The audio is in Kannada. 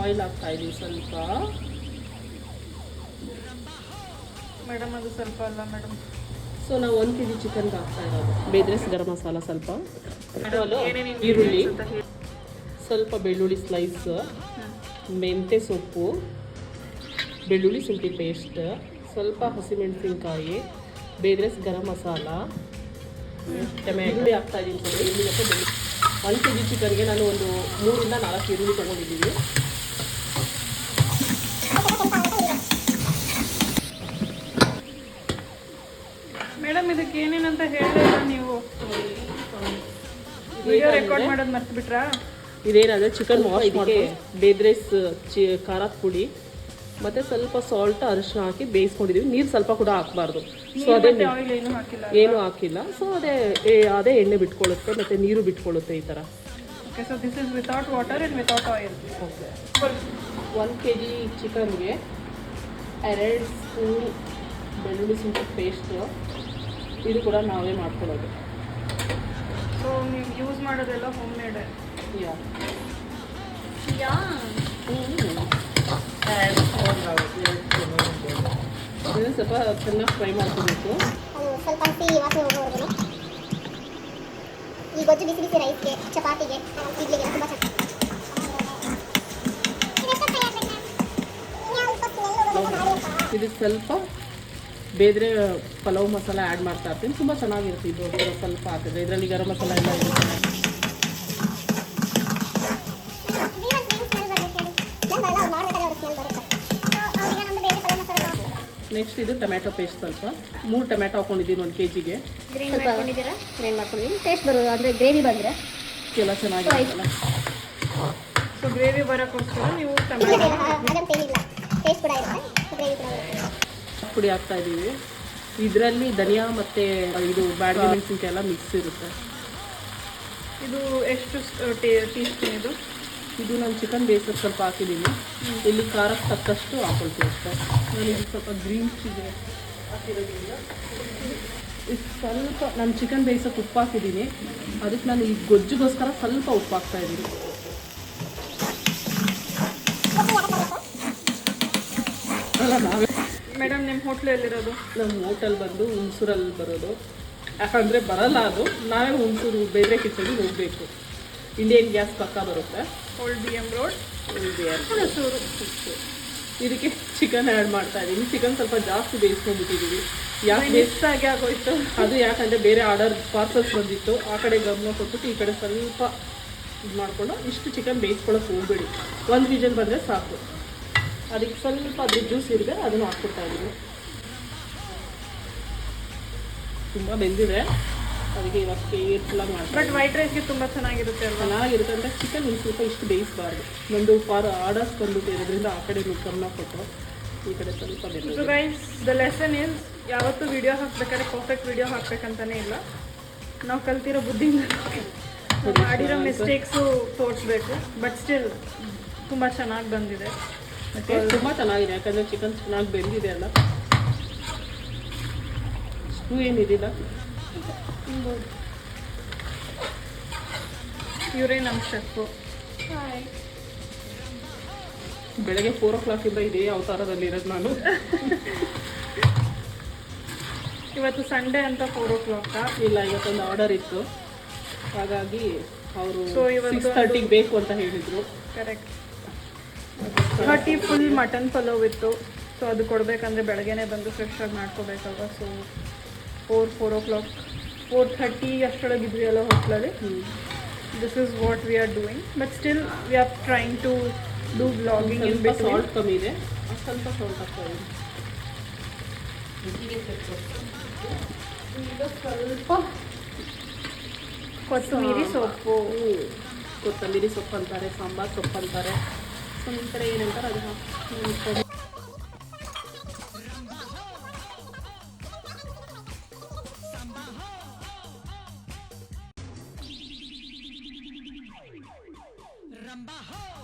ಆಯಿಲ್ ಹಾಕ್ತಾ ಇದ್ದೀವಿ ಸ್ವಲ್ಪ. ಮೇಡಮ್ ಅದು ಸ್ವಲ್ಪ ಅಲ್ಲ ಮೇಡಮ್. ಸೊ ನಾವು 1 kg ಚಿಕನ್ಗೆ ಹಾಕ್ತಾ ಇರೋದು ಬೇದ್ರೆಸ್ ಗರಂ ಮಸಾಲ ಸ್ವಲ್ಪ, ಈರುಳ್ಳಿ ಸ್ವಲ್ಪ, ಬೆಳ್ಳುಳ್ಳಿ ಸ್ಲೈಸ್, ಮೆಂತ್ಯ ಸೊಪ್ಪು, ಬೆಳ್ಳುಳ್ಳಿ ಶುಂಠಿ ಪೇಸ್ಟ್, ಸ್ವಲ್ಪ ಹಸಿಮೆಣಸಿನ್ಕಾಯಿ, ಬೇದ್ರೆಸ್ ಗರಂ ಮಸಾಲ, ಟೊಮೆಟೊ ಹಾಕ್ತಾ ಇದ್ದೀನಿ. ಸ್ವಲ್ಪ ಈರುಳ್ಳಿ ಮತ್ತು ಬೆಳ್ಳುಳ್ಳಿ. 1 kg ಚಿಕನ್ಗೆ ನಾನು ಒಂದು 3 ಇಂದ 4 ಈರುಳ್ಳಿ ತೊಗೊಂಡಿದ್ದೀವಿ. ಮೇಡಮ್ ಇದಕ್ಕೆ ಏನೇನಂತ ಹೇಳಿಲ್ಲ ನೀವು, ವಿಡಿಯೋ ರೆಕಾರ್ಡ್ ಮಾಡೋದು ಮರ್ತು ಬಿಟ್ರಾ? ಇದೇನಾದರೆ ಚಿಕನ್ ವಾಶ್ ಮಾಡಿ ಬೇದ್ರೆಸ್ ಖಾರದ ಪುಡಿ ಮತ್ತು ಸ್ವಲ್ಪ ಸಾಲ್ಟ್, ಅರಿಶಿನ ಹಾಕಿ ಬೇಯಿಸ್ಕೊಂಡಿದ್ದೀವಿ. ನೀರು ಸ್ವಲ್ಪ ಕೂಡ ಹಾಕಬಾರ್ದು. ಸೊ ಅದೇ ಏನು ಹಾಕಿಲ್ಲ. ಸೊ ಅದೇ ಎಣ್ಣೆ ಬಿಟ್ಕೊಳ್ಳುತ್ತೆ ಮತ್ತು ನೀರು ಬಿಟ್ಕೊಳ್ಳುತ್ತೆ ಈ ಥರ. Okay, so this is without water and without oil. Okay. 1 kg ಚಿಕನ್ಗೆ 2 spoon ಬೆಳ್ಳುಳ್ಳಿ ಶುಂಠಿ ಪೇಸ್ಟು, ಇದು ಕೂಡ ನಾವೇ ಮಾಡ್ಕೊಳ್ಳೋದು. ಸೊ ನೀವು ಯೂಸ್ ಮಾಡೋದೆಲ್ಲ ಹೋಮ್ ಮೇಡ್? ಯಾ ಇದನ್ನು ಸ್ವಲ್ಪ ಚೆನ್ನಾಗಿ ಫ್ರೈ ಮಾಡ್ಕೋಬೇಕು. ಸ್ವಲ್ಪ ಸಿಹಿ ವಾಸನೆ ಹೋಗೋವರೆಗೂ. ಈ ಗೊಜ್ಜು ಬಿಸಿ ಬಿಸಿ ರೈಸ್ಗೆ, ಚಪಾತಿಗೆ, ಇಡ್ಲಿಗೆ ತುಂಬ ಇದಕ್ಕೆ ಸ್ವಲ್ಪ ಬೇದ್ರೆ ಪಲಾವ್ ಮಸಾಲ ಆ್ಯಡ್ ಮಾಡ್ತಾ ಇರ್ತೀನಿ. ತುಂಬ ಚೆನ್ನಾಗಿರುತ್ತೆ ಇದು. ಸ್ವಲ್ಪ ಹಾಕಿದ್ರೆ ಇದರಲ್ಲಿ ಗರಂ ಮಸಾಲ ಎಲ್ಲ ಇರುತ್ತೆ. ನೆಕ್ಸ್ಟ್ ಇದು ಟೊಮೆಟೊ ಪೇಸ್ಟ್, ಸ್ವಲ್ಪ 3 ಟೊಮೆಟೊ ಹಾಕೊಂಡಿದ್ದೀನಿ 1 kgಗೆ. ಗ್ರೇನ್ ಮಾಡ್ಕೊಂಡಿದ್ದೀನಿ. ಟೇಸ್ಟ್ ಬರೋದು ಅಂದರೆ ಗ್ರೇವಿ ಬಂದರೆ ಎಲ್ಲ ಚೆನ್ನಾಗಿರುತ್ತಲ್ಲ. ಸೊ ಗ್ರೇವಿ ಬರೋಕ್ಕೋಸ್ಕರ ನೀವು ಟೇಸ್ಟ್ ಕೂಡ ಇರುತ್ತೆ. ಪುಡಿ ಹಾಕ್ತಾ ಇದ್ದೀವಿ. ಇದರಲ್ಲಿ ಧನಿಯಾ ಮತ್ತು ಇದು ಬ್ಯಾಡಗಿ ಮೆಣಸಿನ್ಕಾಯಿ ಎಲ್ಲ ಮಿಕ್ಸ್ ಇರುತ್ತೆ. ಇದು ಎಷ್ಟು ಟೀ ಸ್ಪೂನ್ ಇದು? ಇದು ನಾನು ಚಿಕನ್ ಬೇಯಿಸೋದು ಸ್ವಲ್ಪ ಹಾಕಿದ್ದೀನಿ. ಇಲ್ಲಿ ಖಾರಕ್ಕೆ ತಕ್ಕಷ್ಟು ಹಾಕೊಳ್ತೀವಿ ಅಷ್ಟೇ. ನಾನು ಇದು ಸ್ವಲ್ಪ ಗ್ರೀನ್ ಚಿಲ್ಲಿ ಹಾಕಿರೋದ್ರಿಂದ ಇದು ಸ್ವಲ್ಪ ನಾನು ಚಿಕನ್ ಬೇಯಿಸೋಕೆ ಉಪ್ಪು ಹಾಕಿದ್ದೀನಿ. ಅದಕ್ಕೆ ನಾನು ಈ ಗೊಜ್ಜಿಗೋಸ್ಕರ ಸ್ವಲ್ಪ ಉಪ್ಪು ಹಾಕ್ತಾ ಇದ್ದೀನಿ. ಅಲ್ಲ ನಾವೇ ಮೇಡಮ್ ನಿಮ್ಮ ಹೋಟ್ಲಲ್ಲಿರೋದು? ನಮ್ಮ ಹೋಟೆಲ್ ಬಂದು ಹುಣಸೂರಲ್ಲಿ ಬರೋದು. ಯಾಕಂದರೆ ಬರಲ್ಲ ಅದು, ನಾವೇ ಹುಣಸೂರು ಬೇರೆ ಕಿಚನ್ಗೆ ಹೋಗಬೇಕು. ಇಂಡಿಯನ್ ಗ್ಯಾಸ್ ಪಕ್ಕ ಬರುತ್ತೆ. Old BM road, Hunsur. ಇದಕ್ಕೆ ಚಿಕನ್ ಆ್ಯಡ್ ಮಾಡ್ತಾ ಇದ್ದೀನಿ. ಚಿಕನ್ ಸ್ವಲ್ಪ ಜಾಸ್ತಿ ಬೇಯಿಸ್ಕೊಂಡ್ಬಿಟ್ಟಿದ್ದೀವಿ. ಯಾಕೆ ಆಗಿ ಆಗೋಯ್ತು ಅದು, ಯಾಕಂದರೆ ಬೇರೆ ಆರ್ಡರ್ ಪಾರ್ಸಲ್ಸ್ ಬಂದಿತ್ತು. ಆ ಕಡೆ ಗಮನ ಕೊಟ್ಬಿಟ್ಟು ಈ ಕಡೆ ಸ್ವಲ್ಪ ಇದು ಮಾಡಿಕೊಂಡು ಇಷ್ಟು ಚಿಕನ್ ಬೇಯಿಸ್ಕೊಳ್ಳೋಕೆ ಹೋಗಬೇಡಿ. 1 ವಿಷಲ್ ಬಂದರೆ ಸಾಕು. ಅದಕ್ಕೆ ಸ್ವಲ್ಪ ಅದ್ರ ಜ್ಯೂಸ್ ಇರುತ್ತೆ, ಅದನ್ನು ಹಾಕ್ಕೊಡ್ತಾ ಇದ್ದೀನಿ. ತುಂಬ ಬೆಂದಿದೆ, ಅದಕ್ಕೆ ಇವಾಗ ಕೇರ್ಫುಲ್ಲಾಗಿ ಮಾಡ್ತೀನಿ. ಬಟ್ ವೈಟ್ ರೈಸ್ಗೆ ತುಂಬ ಚೆನ್ನಾಗಿರುತ್ತೆ ಅಲ್ವಾ? ಚೆನ್ನಾಗಿರುತ್ತೆ ಅಂತ ಚಿಕನ್ ಒಂದು ಸ್ವಲ್ಪ ಇಷ್ಟು ಬೇಯಿಸಬಾರ್ದು. ಒಂದು ಆರ್ಡರ್ಸ್ ಬಂದ್ಬಿಟ್ಟು ಇರೋದ್ರಿಂದ ಆ ಕಡೆ ಗಮನ ಕೊಟ್ಟು ಈ ಕಡೆ ಸ್ವಲ್ಪ ಬೆಂದಿದೆ. So guys, the lesson is ಯಾವತ್ತೂ ವಿಡಿಯೋ ಹಾಕ್ಬೇಕಾದ್ರೆ ಪರ್ಫೆಕ್ಟ್ ವಿಡಿಯೋ ಹಾಕ್ಬೇಕಂತಾನೆ ಇಲ್ಲ. ನಾವು ಕಲ್ತಿರೋ ಬುದ್ಧಿಯಿಂದ ನಾವು ಮಾಡಿರೋ ಮಿಸ್ಟೇಕ್ಸು ತೋರಿಸ್ಬೇಕು. ಬಟ್ ಸ್ಟಿಲ್ ತುಂಬ ಚೆನ್ನಾಗಿ ಬಂದಿದೆ. ತುಂಬ ಚೆನ್ನಾಗಿದೆ, ಯಾಕಂದರೆ ಚಿಕನ್ ಚೆನ್ನಾಗಿ ಬೆಂದಿದೆ ಅಲ್ಲ. ಅಷ್ಟು ಏನಿದಿಲ್ಲ. ಇವರೇ ನಮ್ಮ ಶೆಫು. ಬೆಳಗ್ಗೆ 4 o'clock ಇದೇ ಅವತಾರದಲ್ಲಿರೋದು ನಾನು. ಇವತ್ತು ಸಂಡೇ ಅಂತ 4 o'clock ಇಲ್ಲ, ಇವತ್ತೊಂದು ಆರ್ಡರ್ ಇತ್ತು. ಹಾಗಾಗಿ ಅವರು ಸೊ ಇವತ್ತು 6:30 ಬೇಕು ಅಂತ ಹೇಳಿದರು. ಕರೆಕ್ಟ್. 30 ಫುಲ್ ಮಟನ್ ಪಲಾವ್ ಇತ್ತು. ಸೊ ಅದು ಕೊಡಬೇಕಂದ್ರೆ ಬೆಳಗ್ಗೆನೇ ಬಂದು ಫ್ರೆಶ್ ಆಗಿ ಮಾಡ್ಕೋಬೇಕಲ್ವ. ಸೊ 4 o'clock 4:30 ಅಷ್ಟರೊಳಗಿದ್ವಿ ಅಲ್ಲ ಹೋಟ್ಲಲ್ಲಿ. This is what we are doing. But still we are trying to do blogging. ಇನ್ ಬಿಟ್ ಸಾಲ್ಟ್ ಕಮ್ಮಿ ಇದೆ, ಸ್ವಲ್ಪ ಸಾಲ್ಟ್ ಹಾಕ್ತಾ ಇದ್ದೀನಿ. ಈಗ ಸ್ವಲ್ಪ ಕೊತ್ತಂಬರಿ ಸೊಪ್ಪು, ಕೊತ್ತಂಬರಿ ಸೊಪ್ಪು ಅಂತಾರೆ, ಸಾಂಬಾರು ಸೊಪ್ಪು ಅಂತಾರೆ. ಸೊ ನಿಮ್ಮ ಕಡೆ ಏನಂತಾರೆ ಅದು ಹಾಕಿ. Ramba ho!